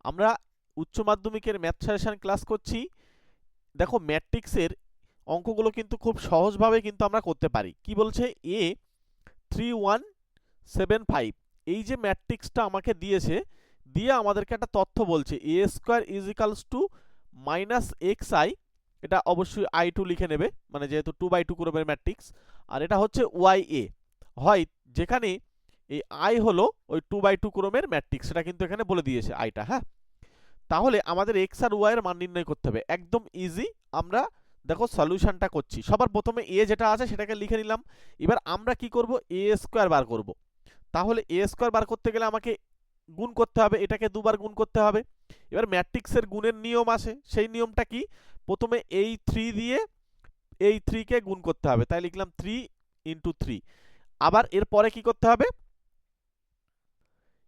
আমরা উচ্চ মাধ্যমিকের ম্যাথ সাজেশন ক্লাস করছি। দেখো ম্যাট্রিক্সের অঙ্কগুলো কিন্তু খুব সহজভাবে কিন্তু আমরা করতে পারি। কি বলছে, A3175 এই যে ম্যাট্রিক্সটা আমাকে দিয়েছে, দিয়ে আমাদেরকে একটা তথ্য বলছে A square is equals to minus X I. এটা অবশ্যই I2 লিখে নেবে, মানে যেহেতু 2/2 ক্রমের ম্যাট্রিক্স। আর এটা হচ্ছে ওয়াই এ, হয় যেখানে এই আই হলো ওই 2/2 ক্রমের ম্যাট্রিক্স, সেটা কিন্তু এখানে বলে দিয়েছে আইটা। হ্যাঁ, তাহলে আমাদের এক্স আর ওয়াই এর মান নির্ণয় করতে হবে, একদম ইজি। আমরা দেখো সলিউশনটা করছি। সবার প্রথমে এ যেটা আছে সেটাকে লিখে নিলাম। এবার আমরা কি করব, এ স্কোয়ার বার করব। তাহলে এ স্কোয়ার বার করতে গেলে আমাকে গুণ করতে হবে, এটাকে দুবার গুণ করতে হবে। এবার ম্যাট্রিক্সের গুণের নিয়ম আছে, সেই নিয়মটা কি, প্রথমে এই 3 দিয়ে এই 3 কে গুণ করতে হবে, তাই লিখলাম 3 ইন্টু 3। আবার এরপরে কি করতে হবে,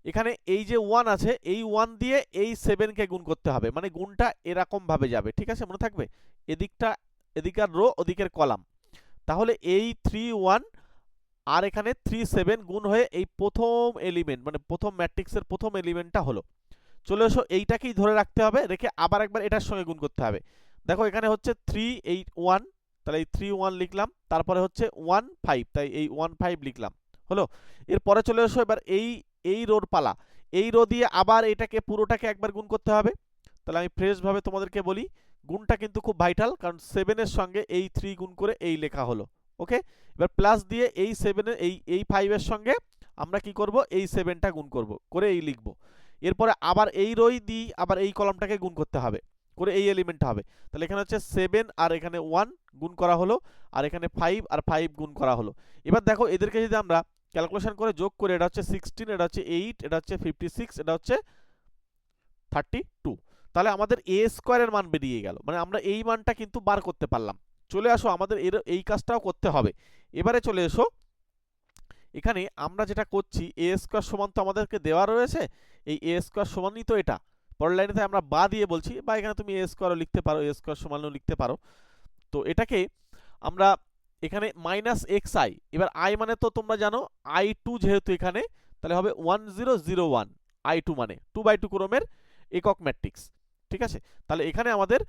এখানে এই যে 1 আছে, এই 1 দিয়ে এই 7 কে গুণ করতে হবে, মানে গুণটা এরকম ভাবে যাবে, ঠিক আছে, মনে থাকবে, এদিকটা এদিকের রো ওদিকের কলাম। তাহলে এই 3 1 আর এখানে 3 7 গুণ হয়ে এই প্রথম এলিমেন্ট, মানে প্রথম ম্যাট্রিক্সের প্রথম এলিমেন্টটা হলো। চলে এসো, এইটাকেই ধরে রাখতে হবে, রেখে আবার একবার এটার সঙ্গে গুণ করতে হবে। দেখো এখানে হচ্ছে 3 8 1, তাহলে এই 3 1 লিখলাম, তারপরে হচ্ছে 1 5, তাই এই 1 5 লিখলাম, হলো। এরপরে চলে এসো, এবার এই রোর পালা। এই রো দিয়ে আবার এটাকে পুরোটাকে একবার গুণ করতে হবে। তাহলে আমি ফ্রেশ ভাবে তোমাদেরকে বলি, গুণটা কিন্তু খুব ভাইটাল, কারণ 7 এর সঙ্গে এই 3 গুণ করে এই লেখা হলো। ওকে, এবার প্লাস দিয়ে এই 7 এর এই 5 এর সঙ্গে আমরা কি করব, এই 7টা গুণ করব, করে এই লিখব। এরপরে আবার এই রোই দিই, আবার এই কলামটাকে গুণ করতে হবে, করে এই এলিমেন্টটা হবে। তাহলে এখানে হচ্ছে 7 আর এখানে 1 গুণ করা হলো, আর এখানে 5 আর 5 গুণ করা হলো। এবার দেখো এদেরকে যদি আমরা ক্যালকুলেশন করে যোগ করে, এটা হচ্ছে 16, এটা হচ্ছে 8, এটা হচ্ছে 56, এটা হচ্ছে 32। তাহলে আমাদের এ স্কোয়ারের মান বেরিয়ে গেল, মানে আমরা এই মানটা কিন্তু বার করতে পারলাম। চলে আসো, আমাদের এই কাজটাও করতে হবে। এবারে চলে এসো, এখানে আমরা যেটা করছি, এ স্কোয়ার সমান তো আমাদেরকে দেওয়া রয়েছে, এই এ স্কোয়ার সমানই তো এটা। পরের লাইনেতে আমরা বা দিয়ে বলছি, বা এখানে তুমি এ স্কোয়ারও লিখতে পারো, এ স্কোয়ার সমানও লিখতে পারো। তো এটাকে আমরা এখানে মাইনাস এক্স আই, এবার আই মানে তো তোমরা জানো I2 যেহেতু এখানে, তাহলে হবে 1001, I2 মানে 2/2 ক্রমের একক ম্যাট্রিক্স, ঠিক আছে। তাহলে এখানে আমাদের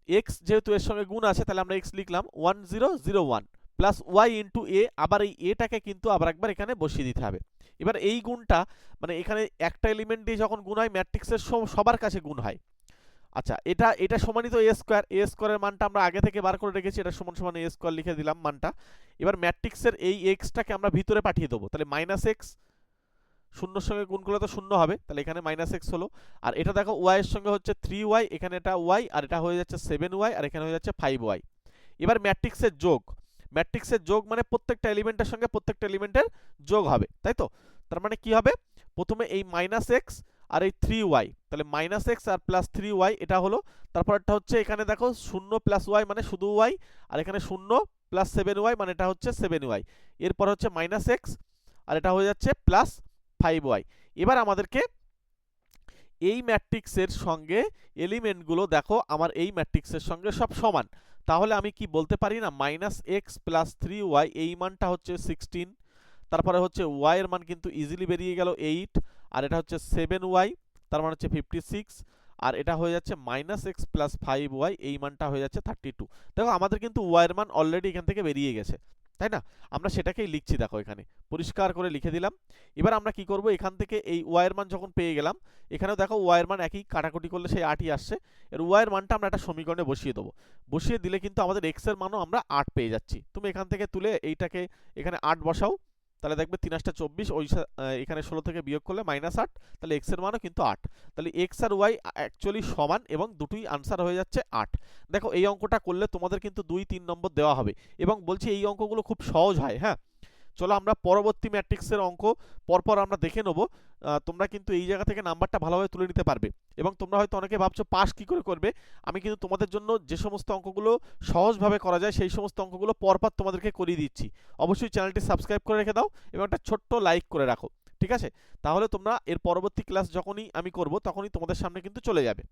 এক্স যেহেতু এর সঙ্গে গুণ আছে, তাহলে আমরা এক্স লিখলাম 1001 প্লাস ওয়াই ইন্টু এ, আবার এই এটাকে কিন্তু আবার একবার এখানে বসিয়ে দিতে হবে। এবার এই গুণটা, মানে এখানে একটা এলিমেন্ট দিয়ে যখন গুণ হয়, ম্যাট্রিক্সের সবার কাছে গুণ হয়। আচ্ছা, এটা সমানই তো এ স্কোয়ার, এ স্কোয়ারের মানটা আমরা আগে থেকে বার করে রেখেছি, এটা সমান সমান এ স্কোয়ার লিখে দিলাম মানটা। এবার ম্যাট্রিক্সের এই এক্সটাকে আমরা ভিতরে পাঠিয়ে দেবো, তাহলে মাইনাস এক্স, শূন্যর সঙ্গে গুণ করলে তো শূন্য হবে, তাহলে এখানে মাইনাস এক্স হলো। আর এটা দেখো ওয়াই এর সঙ্গে হচ্ছে 3y, এখানে এটা ওয়াই, আর এটা হয়ে যাচ্ছে 7y, আর এখানে হয়ে যাচ্ছে 5y। এবার ম্যাট্রিক্সের যোগ মানে প্রত্যেকটা এলিমেন্টের সঙ্গে প্রত্যেকটা এলিমেন্টের যোগ হবে, তাই তো। তার মানে কি হবে, প্রথমে এই মাইনাস এক্স আর এই 3y, তাহলে মাইনাস এক্স আর প্লাস 3y এটা হলো। তারপরটা হচ্ছে এখানে দেখো 0 প্লাস ওয়াই মানে শুধু ওয়াই, আর এখানে 0 প্লাস 7y মানে এটা হচ্ছে 7y। এরপর হচ্ছে মাইনাস এক্স, আর এটা হয়ে যাচ্ছে প্লাস 5y। এবার আমাদেরকে এই ম্যাট্রিক্সের সঙ্গে এলিমেন্টগুলো দেখো আমার এই ম্যাট্রিক্সের সঙ্গে সব সমান। তাহলে আমি কি বলতে পারি না, মাইনাস এক্স প্লাস 3y এই মানটা হচ্ছে 16, তারপরে হচ্ছে y এর মান কিন্তু ইজিলি বেরিয়ে গেল 8, আর এটা হচ্ছে 7y, তার মানে হচ্ছে 56, আর এটা হয়ে যাচ্ছে মাইনাস এক্স প্লাস 5y, এই মানটা হয়ে যাচ্ছে 32। দেখো আমাদের কিন্তু y এর মান অলরেডি এখান থেকে বেরিয়ে গেছে, তাই না। আমরা সেটাকেই লিখছি, দেখো এখানে পরিষ্কার করে লিখে দিলাম। এবার আমরা কি করব, এখান থেকে এই y এর মান যখন পেয়ে গেলাম, এখানেও দেখো y এর মান একই, কাটাকুটি করলে সেই 8ই আসছে। এর y এর মানটা আমরা একটা সমীকরণে বসিয়ে দেবো, বসিয়ে দিলে কিন্তু আমাদের x এর মানও আমরা 8 পেয়ে যাচ্ছি। তুমি এখান থেকে তুলে এইটাকে এখানে 8 বসাও, তাহলে দেখবে 3 8 24, ওই এখানে 16 থেকে বিয়োগ করলে -8, তাহলে x এর মানও কিন্তু 8। তাহলে x আর y অ্যাকচুয়ালি সমান, এবং দুটোই আনসার হয়ে যাচ্ছে 8। দেখো এই অঙ্কটা করলে তোমাদের কিন্তু 2 3 নম্বর দেওয়া হবে, এবং বলছি এই অঙ্কগুলো খুব সহজ হয়। হ্যাঁ, চলো আমরা পরবর্তী ম্যাট্রিক্সের অঙ্ক পরপর আমরা দেখে নেব। তোমরা কিন্তু এই জায়গা থেকে নাম্বারটা ভালোভাবে তুলে নিতে পারবে, এবং তোমরা হয়তো অনেকে ভাবছো পাস কি করে করবে। আমি কিন্তু তোমাদের জন্য যে সমস্ত অঙ্কগুলো সহজভাবে করা যায় সেই সমস্ত অঙ্কগুলো পরপর তোমাদেরকে করিয়ে দিচ্ছি। অবশ্যই চ্যানেলটি সাবস্ক্রাইব করে রেখে দাও, এবং একটা ছোট্ট লাইক করে রাখো, ঠিক আছে। তাহলে তোমরা এর পরবর্তী ক্লাস যখনই আমি করব তখনই তোমাদের সামনে কিন্তু চলে যাবে।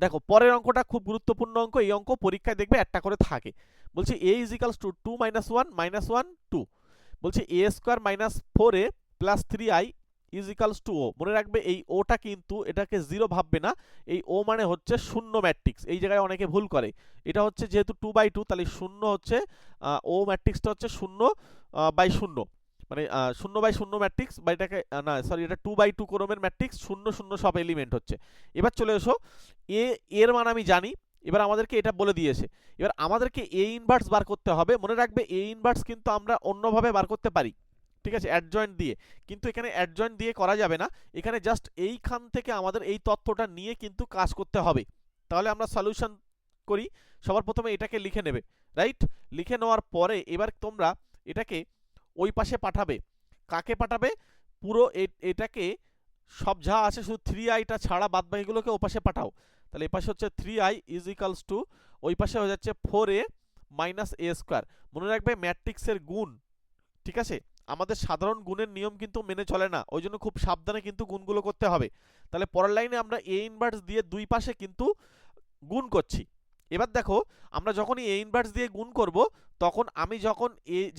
দেখো পরের অঙ্কটা খুব গুরুত্বপূর্ণ অঙ্ক, এই অঙ্ক পরীক্ষায় দেখবে একটা করে থাকে। বলছি a ইজ ইকালস টু 2 - 1 - 1 2, বলছি a square minus 4a plus 3i is equals to O. মনে রাখবে এই ওটা কিন্তু এটাকে জিরো ভাববে না, এই ও মানে হচ্ছে শূন্য ম্যাট্রিক্স। এই জায়গায় অনেকে ভুল করে, এটা হচ্ছে যেহেতু 2/2 তাহলে শূন্য হচ্ছে ও ম্যাট্রিক্সটা হচ্ছে 0/0, মানে 0/0 ম্যাট্রিক্স, বা এটাকে না সরি, এটা 2/2 ক্রমের ম্যাট্রিক্স, 0 0 সব এলিমেন্ট হচ্ছে। এবার চলে এসো, এর মান আমি জানি, এবার আমাদেরকে এটা বলে দিয়েছে, এবার আমাদেরকে এ ইনভার্স বার করতে হবে। মনে রাখবে এ ইনভার্স কিন্তু আমরা অন্যভাবে বার করতে পারি, ঠিক আছে, অ্যাডজয়েন্ট দিয়ে, কিন্তু এখানে অ্যাডজয়েন্ট দিয়ে করা যাবে না, এখানে জাস্ট এইখান থেকে আমাদের এই তথ্যটা নিয়ে কিন্তু কাজ করতে হবে। তাহলে আমরা সলিউশন করি। সবার প্রথমে এটাকে লিখে নেবে, রাইট? লিখে নেওয়ার পরে এবার তোমরা এটাকে ওই পাশে পাঠাবে। কাকে পাঠাবে? পুরো এটাকে সব যা আছে শুধু 3i-টা ছাড়া বাদ বাকিগুলোকে ও পাশে পাঠাও। তাহলে এই পাশে হচ্ছে 3i ইজ ইকালস টু, ওই পাশে হয়ে যাচ্ছে 4a মাইনাস a স্কোয়ার। মনে রাখবে ম্যাট্রিক্সের গুণ, ঠিক আছে, আমাদের সাধারণ গুণের নিয়ম কিন্তু মেনে চলে না, ওই জন্য খুব সাবধানে কিন্তু গুণগুলো করতে হবে। তাহলে পরের লাইনে আমরা এ ইনভার্স দিয়ে দুই পাশে কিন্তু গুণ করছি। এবার দেখো, আমরা যখনই এ ইনভার্স দিয়ে গুণ করব, তখন আমি যখন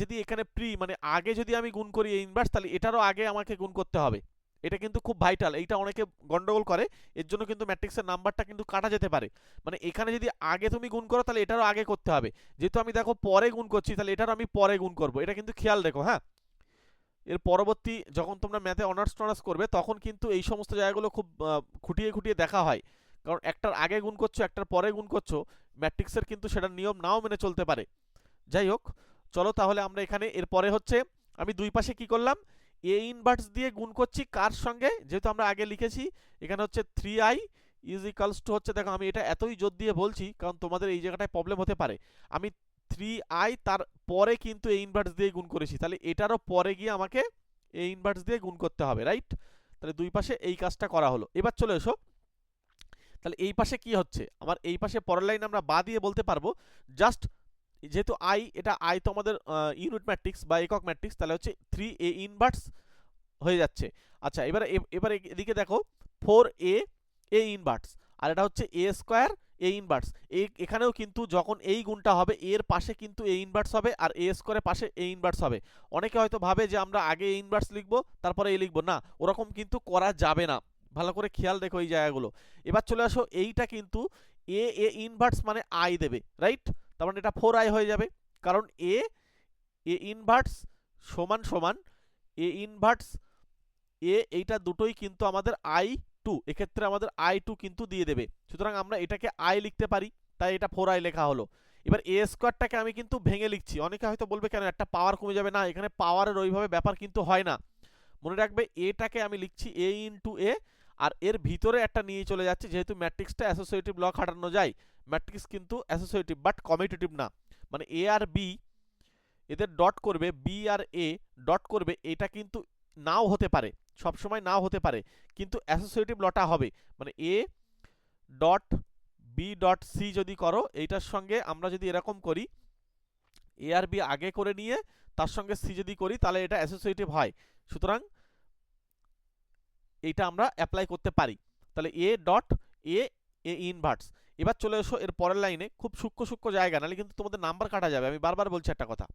যদি এখানে মানে আগে যদি আমি গুণ করি এ ইনভার্স, তাহলে এটারও আগে আমাকে গুণ করতে হবে। এটা কিন্তু খুব ভাইটাল, এইটা অনেকে গন্ডগোল করে, এর জন্য কিন্তু ম্যাট্রিক্সের নাম্বারটা কিন্তু কাটা যেতে পারে। মানে এখানে যদি আগে তুমি গুণ করো তাহলে এটারও আগে করতে হবে, যেহেতু আমি দেখো পরে গুণ করছি তাহলে এটারও আমি পরে গুণ করব, এটা কিন্তু খেয়াল রেখো। হ্যাঁ, এর পরবর্তী যখন তোমরা ম্যাথে অনার্স টনার্স করবে তখন কিন্তু এই সমস্ত জায়গাগুলো খুব খুঁটিয়ে খুঁটিয়ে দেখা হয়, কারণ একটার আগে গুণ করছো একটার পরে গুণ করছো, ম্যাট্রিক্সের কিন্তু সেটার নিয়ম নাও মেনে চলতে পারে। যাই হোক, চলো তাহলে আমরা এখানে এরপরে হচ্ছে আমি দুই পাশে কি করলাম, এ ইনভার্স দিয়ে গুণ করছি কার সঙ্গে, যেহেতু আমরা আগে লিখেছি এখানে হচ্ছে 3i ইজ ইকালস টু হচ্ছে, দেখো আমি এটা এতই জোর দিয়ে বলছি কারণ তোমাদের এই জায়গাটায় প্রবলেম হতে পারে, আমি 3i তার পরে কিন্তু এ ইনভার্স দিয়ে গুণ করেছি, তাহলে এটারও পরে গিয়ে আমাকে এ ইনভার্স দিয়ে গুণ করতে হবে, রাইট? তাহলে দুই পাশে এই কাজটা করা হলো। এবার চলে এসো, তাহলে এই পাশে কি হচ্ছে আমার, এই পাশে পরের লাইন আমরা বা দিয়ে বলতে পারবো, জাস্ট যেহেতু আই, এটা আই তো আমাদের ইউনিট ম্যাট্রিক্স বা একক ম্যাট্রিক্স, তাহলে হচ্ছে 3a ইনভার্স হয়ে যাচ্ছে। আচ্ছা, এবারে এদিকে দেখো 4a এ ইনভার্স, আর এটা হচ্ছে a স্কোয়ার এ ইনভার্স। এখানেও কিন্তু যখন এই গুণটা হবে এর পাশে কিন্তু এ ইনভার্স হবে, আর এ স্কোয়ারের পাশে এ ইনভার্স হবে। অনেকে হয়তো ভাবে যে আমরা আগে এ ইনভার্স লিখবো তারপরে এ লিখবো, না, ওরকম কিন্তু করা যাবে না, ভালো করে খেয়াল দেখো এই জায়গাগুলো। এবার চলে আসো, এইটা কিন্তু এ ইনভার্স মানে আই দেবে, রাইট? তার মানে এটা 4i হয়ে যাবে, কারণ এ ইনভার্স সমান সমান এ ইনভার্স এইটা দুটোই কিন্তু আমাদের i2, এক্ষেত্রে আমাদের i2 কিন্তু দিয়ে দেবে, সুতরাং আমরা এটাকে i লিখতে পারি, তাই এটা 4i লেখা হলো। এবার এ স্কোয়ারটাকে আমি কিন্তু ভেঙে লিখছি, অনেকে হয়তো বলবে কেন একটা পাওয়ার কমে যাবে, না, এখানে পাওয়ারের ওইভাবে ব্যাপার কিন্তু হয় না। মনে রাখবে এটাকে আমি লিখছি a ইন্টু এ, আর এর ভিতরে একটা নিয়ে চলে যাচ্ছে, যেহেতু ম্যাট্রিক্সটা অ্যাসোসিয়েটিভ ল খাটানো যায়, ম্যাট্রিক্স কিন্তু অ্যাসোসিয়েটিভ বাট কমিউটেটিভ না, মানে এ আর বি এদের ডট করবে, বি আর এ ডট করবে, এটা কিন্তু নাও হতে পারে, সবসময় নাও হতে পারে, কিন্তু অ্যাসোসিয়েটিভ লটা হবে, মানে A dot B dot C যদি করো, এইটার সঙ্গে আমরা যদি এরকম করি, এ আর বি আগে করে নিয়ে তার সঙ্গে সি যদি করি, তাহলে এটা অ্যাসোসিয়েটিভ হয়, সুতরাং এইটা আমরা অ্যাপ্লাই করতে পারি। তাহলে এ ডট এ ইনভার্স। এবার চলে এসো এর পরের লাইনে, খুব সূক্ষ্ম সূক্ষ্ম জায়গা, নাহলে কিন্তু তোমাদের নাম্বার কাটা যাবে, আমি বারবার বলছি একটা কথা।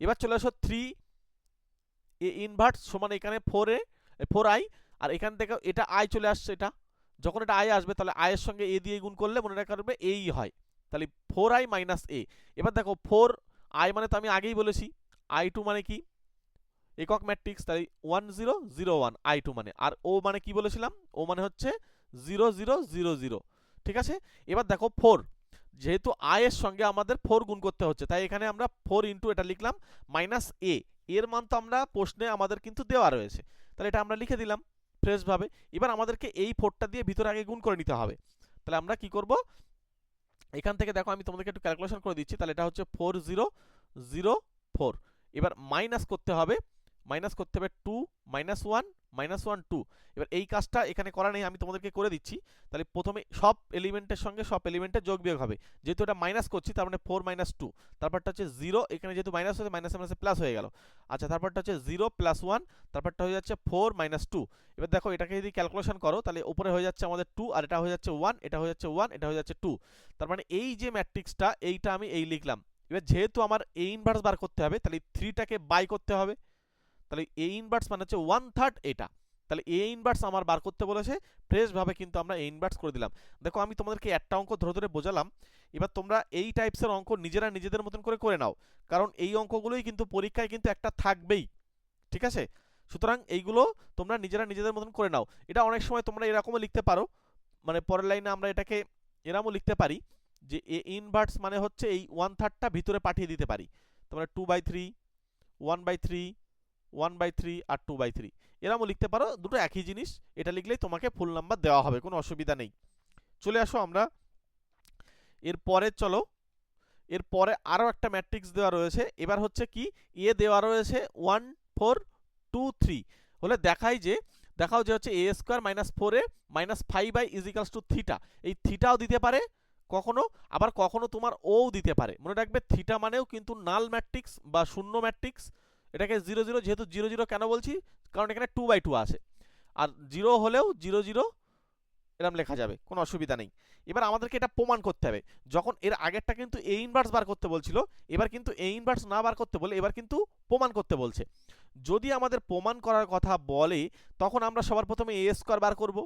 এবার চলে এসো 3a ইনভার্স সমান এখানে 4i, আর এখান থেকে এটা i চলে আসছে, এটা যখন এটা i আসবে তাহলে i এর সঙ্গে a দিয়ে গুণ করলে মনে রাখবে এই হয়, তাহলে 4i মাইনাস a। এবার দেখো 4i মানে তো আমি আগেই বলেছি, i2 মানে কি একক ম্যাট্রিক্স, তাই 1 0 0 1 i2 মানে, আর ও মানে কি বলেছিলাম, ও মানে হচ্ছে 0 0 0 0, ঠিক আছে। এবার দেখো 4, যেহেতু i এর সঙ্গে আমাদের 4 গুণ করতে হচ্ছে, তাই এখানে আমরা 4 ইন্টু এটা লিখলাম মাইনাস a, এর মান তো আমরা প্রশ্নে আমাদের কিন্তু দেওয়া রয়েছে, তাহলে এটা আমরা লিখে দিলাম ফ্রেশ ভাবে। এবার আমাদেরকে এই 4টা দিয়ে ভিতরে আগে গুণ করে নিতে হবে, তাহলে আমরা কি করব, এখান থেকে দেখো আমি তোমাদেরকে একটু ক্যালকুলেশন করে দিচ্ছি, তাহলে এটা হচ্ছে 4 0 0 4, এবার মাইনাস করতে হবে 2 মাইনাস 1 মাইনাস 1 2। এবার এই কাজটা এখানে করা নেই, আমি তোমাদেরকে করে দিচ্ছি। তাহলে প্রথমে সব এলিমেন্টের সঙ্গে সব এলিমেন্টের যোগ বিয়োগ হবে, যেহেতু এটা মাইনাস করছি তার মানে 4 মাইনাস 2, তারপরটা হচ্ছে 0, এখানে যেহেতু মাইনাস হচ্ছে মাইনাসে মাইনাসে প্লাস হয়ে গেল। আচ্ছা, তারপরটা হচ্ছে 0 প্লাস 1, তারপরটা হয়ে যাচ্ছে 4 মাইনাস 2। এবার দেখো এটাকে যদি ক্যালকুলেশন করো তাহলে উপরে হয়ে যাচ্ছে আমাদের 2, আর এটা হয়ে যাচ্ছে 1, এটা হয়ে যাচ্ছে 1, এটা হয়ে যাচ্ছে 2, তার মানে এই যে ম্যাট্রিক্সটা এইটা আমি এই লিখলাম। এবার যেহেতু আমার এ ইনভার্স বার করতে হবে, তাহলে 3টাকে বাই করতে হবে, তাহলে এ ইনভার্স মানে হচ্ছে 1/3 এটা, তাহলে এ ইনভার্স আমার বার করতে বলেছে, ফ্রেশভাবে কিন্তু আমরা এ ইনভার্স করে দিলাম। দেখো আমি তোমাদেরকে একটা অঙ্ক ধরে ধরে বোঝালাম, এবার তোমরা এই টাইপসের অঙ্ক নিজেরা নিজেদের মতন করে নাও, কারণ এই অঙ্কগুলোই কিন্তু পরীক্ষায় কিন্তু একটা থাকবেই, ঠিক আছে? সুতরাং এইগুলো তোমরা নিজেরা নিজেদের মতন করে নাও। এটা অনেক সময় তোমরা এরকমও লিখতে পারো, মানে পরের লাইনে আমরা এটাকে এরকমও লিখতে পারি যে এ ইনভার্স মানে হচ্ছে এই 1/3টা ভিতরে পাঠিয়ে দিতে পারি। তোমরা 2/3, 1/3, 1/3 আর 2/3 এরকমও লিখতে পারো, দুটো একই জিনিস। এটা লিখলেই তোমাকে ফুল নাম্বার দেওয়া হবে, কোনো অসুবিধা নেই। চলে আসো আমরা এরপরে, চলো এরপরে আরও একটা ম্যাট্রিক্স দেওয়া রয়েছে। এবার হচ্ছে কি, এ দেওয়া রয়েছে 1 4 2 3 হলে দেখাও যে হচ্ছে A square minus 4a minus 5i is equals to theta. এই থিটাও দিতে পারে কখনো, আবার কখনো তোমার ও দিতে পারে। মনে রাখবে থিটা মানেও কিন্তু নাল ম্যাট্রিক্স বা শূন্য ম্যাট্রিক্স। এটাকে 0 0, যেহেতু 0 0 কেন বলছি, কারণ এখানে 2/2 আছে, আর 0 হলেও 0 0 এরকম লেখা যাবে, কোনো অসুবিধা নেই। এবার আমাদেরকে এটা প্রমাণ করতে হবে। যখন এর আগেরটা কিন্তু এ ইনভার্স বার করতে বলছিল, এবার কিন্তু এ ইনভার্স না বার করতে বলে এবার কিন্তু প্রমাণ করতে বলছে। যদি আমাদের প্রমাণ করার কথা বলে তখন আমরা সবার প্রথমে এ স্কোয়ার বার করব,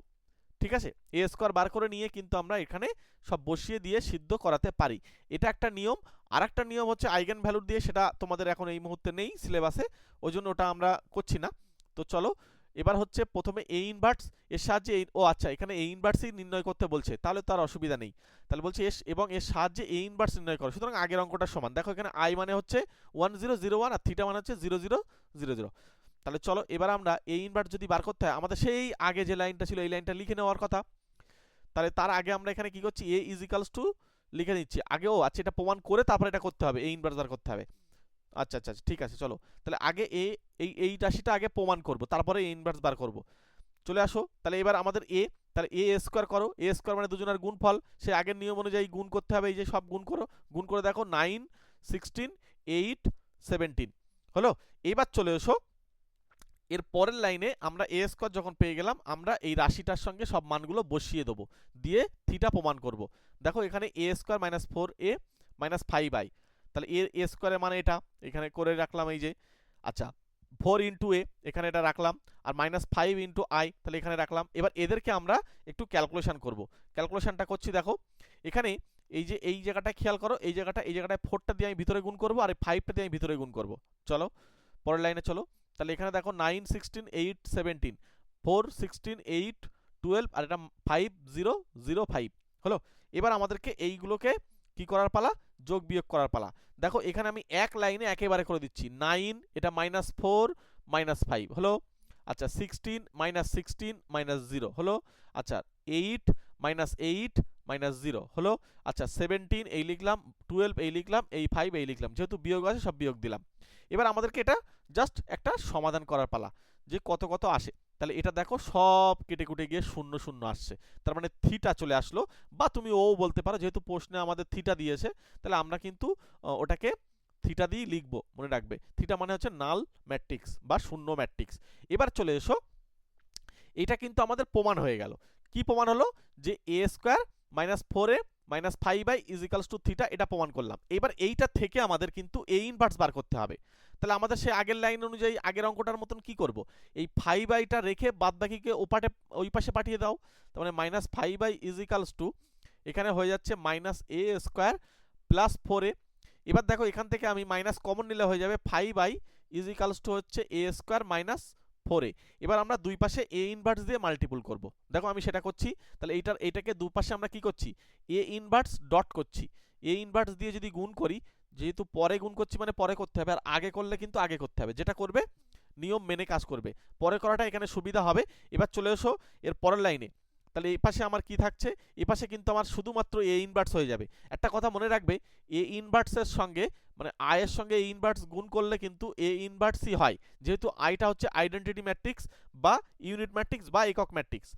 ঠিক আছে? এ স্কোয়ার বার করে নিয়ে কিন্তু আমরা এখানে সব বসিয়ে দিয়ে সিদ্ধ করাতে পারি, এটা একটা নিয়ম। আর একটা নিয়ম হচ্ছে আইগেন ভ্যালু দিয়ে, সেটা তোমাদের এখন এই মুহূর্তে নেই সিলেবাসে, ওই জন্য ওটা আমরা করছি না। তো চলো এবার হচ্ছে প্রথমে এ ইনভার্স এর সাহায্যে ও আচ্ছা, এখানে এ ইনভার্সই নির্ণয় করতে বলছে, তাহলে তার অসুবিধা নেই। তাহলে বলছে এস এবং এর সাহায্যে এ ইনভার্স নির্ণয় করো। সুতরাং আগের অঙ্কটা সমান। দেখো এখানে আই মানে হচ্ছে 1 0 0 1 আর থিটা মানে হচ্ছে 0 0 0 0। তাহলে চলো এবার আমরা এ ইনভার্স যদি বার করতে হয়, আমাদের সেই আগে যে লাইনটা ছিল এই লাইনটা লিখে নেওয়ার কথা। তাহলে তার আগে আমরা এখানে কি করছি, এ ইজ ইকালস টু লিখে নিচ্ছি আগে। ও আচ্ছা, এটা প্রমাণ করে তারপর এটা করতে হবে, এ ইনভার্স বার করতে হবে। আচ্ছা আচ্ছা ঠিক আছে, চলো তাহলে আগে এই রাশিটা আগে প্রমাণ করব, তারপরে এ ইনভার্স বার করব। চলে আসো, তাহলে এবার আমাদের এ, তাহলে এ স্কোয়ার করো। এ স্কোয়ার মানে দুজনের গুণফল, সে আগের নিয়ম অনুযায়ী গুণ করতে হবে। এই যে সব গুণ করো, গুণ করে দেখো 9 16 8 17 হলো। এবার চলে এসো এর পরের লাইনে, আমরা এ স্কোয়ার যখন পেয়ে গেলাম, আমরা এই রাশিটার সঙ্গে সব মানগুলো বসিয়ে দেবো, দিয়ে থিটা প্রমাণ করব। দেখো এখানে এ square minus 4a minus 5i, তাহলে এ স্কোয়ারের মানে এটা এখানে করে রাখলাম এই যে। আচ্ছা 4 ইন্টু এ এখানে এটা রাখলাম, আর মাইনাস 5 ইন্টু আই তাহলে এখানে রাখলাম। এবার এদেরকে আমরা একটু ক্যালকুলেশন করব। ক্যালকুলেশনটা করছি, দেখো এখানে এই যে এই জায়গাটা খেয়াল করো, এই জায়গাটায় 4টা দিয়ে আমি ভিতরে গুণ করব, আর এই 5টা দিয়ে আমি ভিতরে গুণ করব। চলো পরের লাইনে চলো। তাহলে এখানে দেখো 9 16 8 17 4 16 8 12 আর এটা 5 0 0 5 হলো। এবার আমাদেরকে এইগুলোকে কি করার পালা, যোগ বিয়োগ করার পালা। দেখো এখানে আমি এক লাইনে একেবারে করে দিচ্ছি। 9 এটা -4 -5 হলো। আচ্ছা 16 -16 -0 হলো। আচ্ছা 8 -8 -0 হলো। আচ্ছা 17 এই লিখলাম, 12 এই লিখলাম, এই 5 এই লিখলাম, যেহেতু বিয়োগ আছে সব বিয়োগ দিলাম। এবার আমাদেরকে এটা জাস্ট একটা সমাধান করার পালা, যে কত কত আসে। তাহলে এটা দেখো সব কেটে কুটে গিয়ে 0 0 আসছে, তার মানে থিটা চলে আসলো। বা তুমি ও বলতে পারো, যেহেতু প্রশ্নে আমাদের থিটা দিয়েছে, তাহলে আমরা কিন্তু ওটাকে থিটা দিয়ে লিখবো। মনে রাখবে থিটা মানে হচ্ছে নাল ম্যাট্রিক্স বা শূন্য ম্যাট্রিক্স। এবার চলে এসো, এটা কিন্তু আমাদের প্রমাণ হয়ে গেল। কি প্রমাণ হলো, যে A square minus 4a minus 5i is equals to theta, এটা প্রমাণ করলাম। এবার এইটা থেকে আমাদের কিন্তু এ ইনভার্স বার করতে হবে। তাহলে আমাদের সেই আগের লাইন অনুযায়ী আগের অঙ্কটার মতন কি করব, এই 5iটা রেখে বাদ বাকিকে ওই পাশে পাঠিয়ে দাও। তার মানে minus 5i is equals two, এখানে হয়ে যাচ্ছে মাইনাস এ স্কোয়ার প্লাস 4a। এবার দেখো এখান থেকে আমি মাইনাস কমন নিলে হয়ে যাবে 5i ইজ ইকালস টু হচ্ছে এ স্কোয়ার মাইনাস 4a। এবার আমরা দুই পাশে এ ইনভার্স দিয়ে মাল্টিপুল করব। দেখো আমি সেটা করছি। তাহলে এইটাকে দুপাশে আমরা কি করছি, এ ইনভার্স ডট করছি। এ ইনভার্স দিয়ে যদি গুণ করি, যেহেতু পরে গুণ করছি মানে পরে করতে হবে, আর আগে করলে কিন্তু আগে করতে হবে, যেটা করবে নিয়ম মেনে কাজ করবে, পরে করাটা এখানে সুবিধা হবে। এবার চলে এসো এর পরের লাইনে। তাহলে এই পাশে আমার কি থাকছে, এই পাশে কিন্তু আমার শুধুমাত্র এ ইনভার্স হয়ে যাবে। একটা কথা মনে রাখবে, এ ইনভার্সের সঙ্গে মানে আই এর সঙ্গে এ ইনভার্স গুণ করলে কিন্তু এ ইনভার্সই হয়, যেহেতু আইটা হচ্ছে আইডেন্টিটি ম্যাট্রিক্স বা ইউনিট ম্যাট্রিক্স বা একক ম্যাট্রিক্স।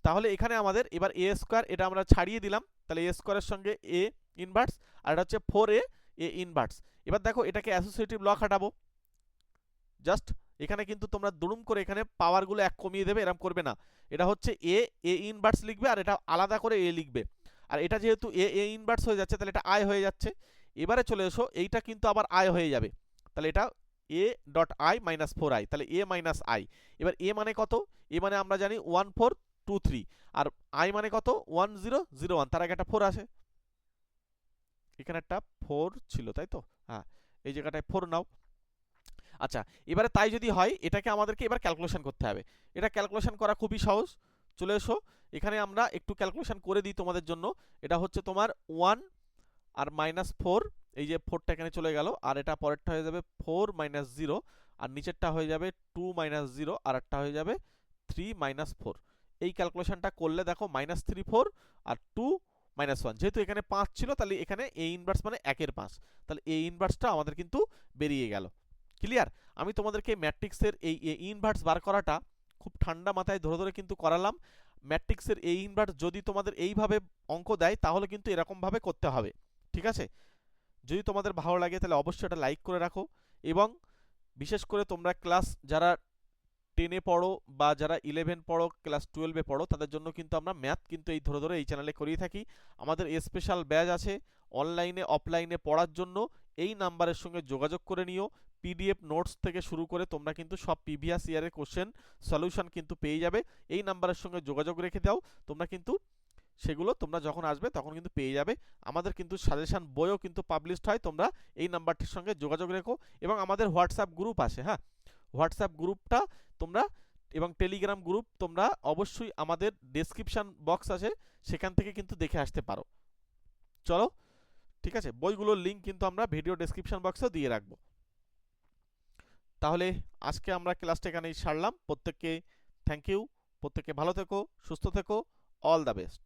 তাহলে এখানে আমাদের এবার এ স্কোয়ার এটা আমরা ছাড়িয়ে দিলাম, তাহলে এ স্কোয়ারের সঙ্গে এ ইনভার্স, আর এটা হচ্ছে 4a এ ইনভার্স। এবার দেখো এটাকে অ্যাসোসিয়েটিভ ল খাটাবো। জাস্ট এখানে কিন্তু তোমরা দুড়ুম করে এখানে পাওয়ারগুলো এক কমিয়ে দেবে, এরকম করবে না। এটা হচ্ছে এ ইনভার্স লিখবে, আর এটা আলাদা করে এ লিখবে। আর এটা যেহেতু এ ইনভার্স হয়ে যাচ্ছে, তাহলে এটা আই হয়ে যাচ্ছে। এবারে চলে এসো, এইটা কিন্তু আবার আই হয়ে যাবে, তাহলে এটা A dot I minus 4i, তাহলে এ মাইনাস আই। এবার এ মানে কত? এ মানে আমরা জানি 1423, আর আই মানে কত? 1001, তার আগে একটা 4 আসে, এখানে একটা 4 ছিল তাই তো, হ্যাঁ এই জায়গাটায় 4 নাও। আচ্ছা, এবারে তাই যদি হয় এটাকে আমাদেরকে এবার ক্যালকুলেশন করতে হবে। এটা ক্যালকুলেশন করা খুবই সহজ, চলে এসো এখানে আমরা একটু ক্যালকুলেশন করে দিই তোমাদের জন্য। এটা হচ্ছে তোমার 1 আর মাইনাস 4, এই যে 4টা এখানে চলে গেল, আর এটা পরেরটা হয়ে যাবে 4 মাইনাস 0, আর নিচেরটা হয়ে যাবে 2 মাইনাস 0, আর একটা হয়ে যাবে 3 মাইনাস 4। এই ক্যালকুলেশনটা করলে দেখো মাইনাস 3 4 আর 2 মাইনাস 1, যেহেতু এখানে 5 ছিল তাহলে এখানে এ ইনভার্স মানে 1 এর 5, তাহলে এ ইনভার্সটা আমাদের কিন্তু বেরিয়ে গেল। ক্লিয়ার? আমি তোমাদেরকে ম্যাট্রিক্সের এই এ ইনভার্স বার করাটা খুব ঠান্ডা মাথায় ধরে ধরে কিন্তু করালাম। ম্যাট্রিক্সের এ ইনভার্স যদি তোমাদের এইভাবে অঙ্ক দেয় তাহলে কিন্তু এরকমভাবে করতে হবে, ঠিক আছে? যদি তোমাদের ভালো লাগে তাহলে অবশ্যই এটা লাইক করে রাখো, এবং বিশেষ করে তোমরা ক্লাস যারা 10-এ পড়ো বা যারা 11 পড়ো, ক্লাস 12-এ পড়ো, তাদের জন্য কিন্তু আমরা ম্যাথ কিন্তু এই ধরে ধরে এই চ্যানেলে করিয়ে থাকি। আমাদের স্পেশাল ব্যাচ আছে অনলাইনে অফলাইনে পড়ার জন্য, এই নাম্বারের সঙ্গে যোগাযোগ করে নিও। পিডিএফ নোটস থেকে শুরু করে তোমরা কিন্তু সব প্রিভিয়াস ইয়ারের কোশ্চেন সলিউশন কিন্তু পেয়ে যাবে। এই নাম্বারের সঙ্গে যোগাযোগ রেখে দাও, তোমরা কিন্তু সেগুলো তোমরা যখন আসবে তখন কিন্তু পেয়ে যাবে। আমাদের কিন্তু সাজেশন বইও কিন্তু পাবলিশড হয়, তোমরা এই নাম্বারটির সঙ্গে যোগাযোগ রেখো। এবং আমাদের হোয়াটসঅ্যাপ গ্রুপ আছে, হ্যাঁ হোয়াটসঅ্যাপ গ্রুপটা তোমরা, এবং টেলিগ্রাম গ্রুপ তোমরা অবশ্যই আমাদের ডেসক্রিপশন বক্স আছে সেখান থেকে কিন্তু দেখে আসতে পারো। চলো ঠিক আছে, বইগুলোর লিঙ্ক কিন্তু আমরা ভিডিও ডেসক্রিপশন বক্সেও দিয়ে রাখবো। তাহলে আজকে আমরা ক্লাসটা এখানেই সারলাম। প্রত্যেককে থ্যাংক ইউ, প্রত্যেককে ভালো থেকো, সুস্থ থেকো, অল দ্য বেস্ট।